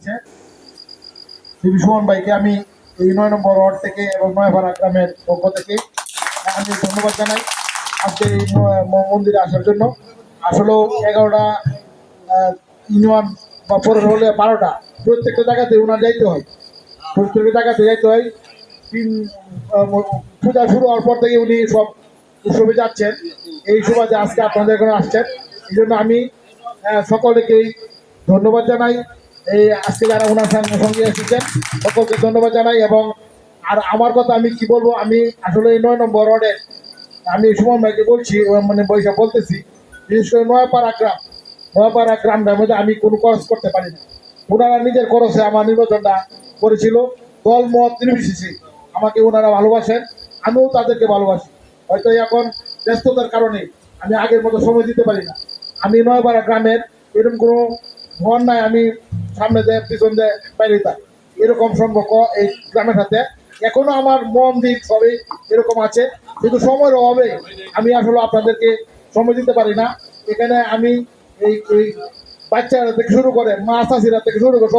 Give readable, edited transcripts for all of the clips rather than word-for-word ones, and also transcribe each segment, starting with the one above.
দিচ্ছে সিবি সুমন ভাইকে আমি এই ৯ নম্বর ওয়ার্ড থেকে এবং নয়াপাড়া গ্রামের পক্ষ থেকে আমি ধন্যবাদ জানাই আজকে এই মন্দিরে আসার জন্য। আসলেও ১১টা ইউনিয়ন বা পৌরসভা হলে ১২টা, প্রত্যেকটা জায়গাতে ওনার যাইতে হয়, প্রত্যেকটা জায়গাতে যাইতে হয়। পূজা শুরু হওয়ার পর থেকে উনি সব উৎসবে যাচ্ছেন, এই সুবাদে আজকে আপনাদের এখানে আসছেন। এই জন্য আমি সকলকেই ধন্যবাদ জানাই। এই আজকে যারা ওনার সঙ্গে এসেছেন সকলকে ধন্যবাদ জানাই। এবং আর আমার কথা আমি কি বলবো, আমি আসলে এই ৯ নম্বর ওয়ার্ডে আমি সুমন ভাইকে বলছি, মানে বৈশা বলতেছি, বিশেষ করে নয়াপাড়া গ্রামটার মধ্যে আমি কোনো খরচ করতে পারি না। ওনারা নিজের খরচে আমার নির্বাচনটা করেছিল, দল মত নির্বিশেষে আমাকে ওনারা ভালোবাসেন, আমিও তাদেরকে ভালোবাসি। হয়তো এখন ব্যস্ততার কারণে আমি আগের মতো সময় দিতে পারি না। আমি নয়াপাড়া গ্রামের এরকম কোনো ভর নাই আমি সামনে দেয় পিছন দেয় বাইরে থাক, এরকম সম্পর্ক এই গ্রামের সাথে এখনো আমার মন দিক সবই এরকম আছে। কিন্তু সময়ের অভাবে আমি আসলে আপনাদেরকে সময় দিতে পারি না। এখানে আমি এই এই বাচ্চারা থেকে শুরু করে মা চাষিরা থেকে শুরু করে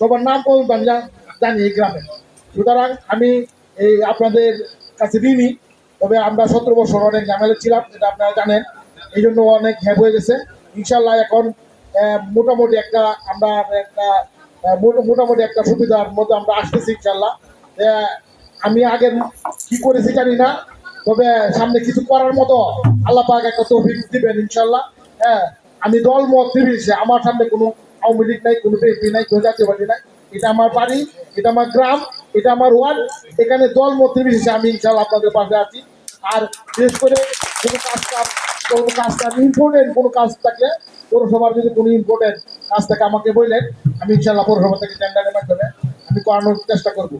সবার নাম পর্যন্ত আমি জানি এই গ্রামে। সুতরাং আমি এই আপনাদের কাছে ঋণী। তবে আমরা ১৭ বছর অনেক ঝামেলা ছিলাম, এটা আপনারা জানেন, এই জন্য অনেক হ্যাপ হয়ে গেছে। ইনশাল্লাহ এখন মোটামুটি একটা সুবিধার মধ্যে আমরা আসতেছি ইনশাল্লাহ। আমি আগের কি করেছি জানি না, তবে সামনে কিছু করার মতো আল্লাহ পাক একটা তৌফিক দিবেন ইনশাল্লাহ। হ্যাঁ, আমি দল মত নির্বিশেষে, আমার সামনে কোনো আওয়ামী লীগ নাই, কোনো বিএনপি নাই, কোনো জাতীয় পার্টি নাই। এটা আমার বাড়ি, এটা আমার গ্রাম, এটা আমার ওয়ার্ড। এখানে দল মত নির্বিশেষে আমি ইনশাল্লাহ আপনাদের পাশে আছি। আর বিশেষ করে কোনো কাজটা ইম্পর্টেন্ট কোনো কাজ থাকলে পৌরসভার যদি কোনো ইম্পর্টেন্ট কাজ থাকে আমাকে বললেন, আমি ইনশাল্লাহ পৌরসভা থেকে টেন্ডারের মাধ্যমে আমি করানোর চেষ্টা করবো।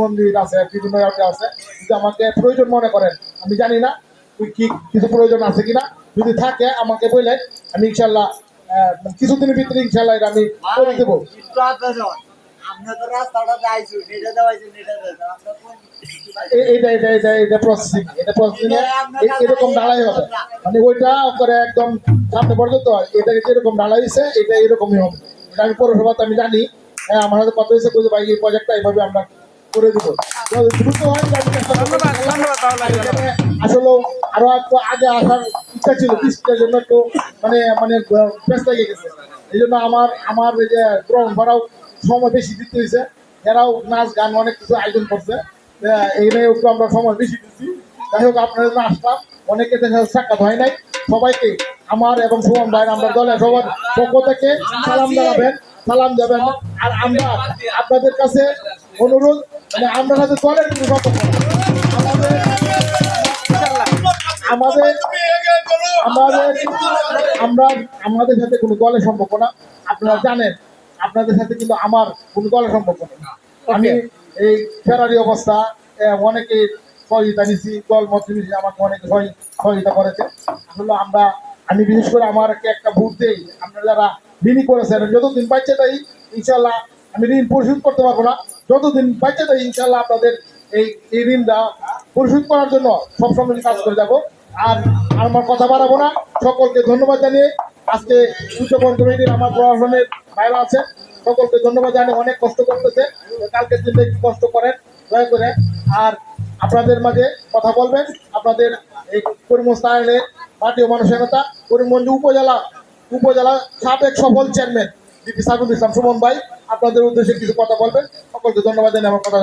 মন্দির আছে, বিভিন্ন আছে, যদি আমাকে প্রয়োজন মনে করেন, আমি জানি না কি কিছু প্রয়োজন আছে কিনা, যদি থাকে আমাকে বললেন, আমি ইনশাল্লাহ কিছুদিনের ভিতরে ইনশাল্লাহ এটা আমি করে দেবো। এরকম ঢালাই হবে, মানে ওইটা করে একদম সামনে পর্যন্ত এটাকে যেরকম ঢালাই হয়েছে এটা এরকমই হবে। এটা আমি পৌরসভাতে আমি জানি। হ্যাঁ, আমার হাতে কথা হয়েছে ভাই এই প্রজেক্টটা এইভাবে আমরা করে দেবো। দ্রুত হয় আসলে আরো একটু আগে আসার ইচ্ছা ছিল, বৃষ্টির জন্য একটু ব্যস্ত হয়ে গেছে। এই জন্য আমার এই যে গ্রহণ করাও সময় বেশি দিতে হয়েছে। এরাও নাচ গান অনেক কিছু আয়োজন করছে, এই নিয়ে একটু আমরা সময় বেশি দিচ্ছি। যাই হোক, আপনাদের জন্য আসলাম, অনেকে সাক্ষাৎ হয় নাই। সবাইকে আমার এবং সুমন ভাই আমরা দলের সবার পক্ষ থেকে সালাম দেবেন। আর আমরা আপনাদের কাছে অনুরোধ, মানে আমরা সাথে দলের কোনো সম্পর্ক আমাদের আমাদের সাথে কোনো দলের সম্পর্ক না, আপনারা জানেন। আপনাদের সাথে কিন্তু আমার কোনো দলের সম্পর্ক নেই। আমি এই ফেরারি অবস্থা অনেকে সহযোগিতা নিচ্ছি, দল মত আমাকে অনেকে সহযোগিতা করেছে। আসলে আমি বিশেষ করে আমাকে একটা ভোট দেই, আপনারা যারা ঋণী করেছেন, যতদিন বাচ্চা দেয় ইনশাল্লাহ আমি ঋণ পরিশোধ করতে পারবো না, যতদিন বাচ্চা দেয় ইনশাল্লাহ আপনাদের এই ঋণটা পরিশোধ করার জন্য সবসময় কাজ করে যাবো। আর আমার কথা বাড়াবো না, সকলকে ধন্যবাদ জানিয়ে আজকে উচ্চপন কমিটির আমার প্রশাসনের বাইরে আছে, সকলকে ধন্যবাদ জানিয়ে অনেক কষ্ট করতেছে, কালকের দিনে একটু কষ্ট করেন দয়া করে। আর আপনাদের মাঝে কথা বলবেন আপনাদের এই করিমগঞ্জ তাহলে মাটিও মানসিকতা করিমগঞ্জ উপজেলা সাবেক সফল চেয়ারম্যান ডিপি সাইফুল ইসলাম সুমন ভাই আপনাদের উদ্দেশ্যে কিছু কথা বলবেন। সকলকে ধন্যবাদ জানিয়ে আমার কথা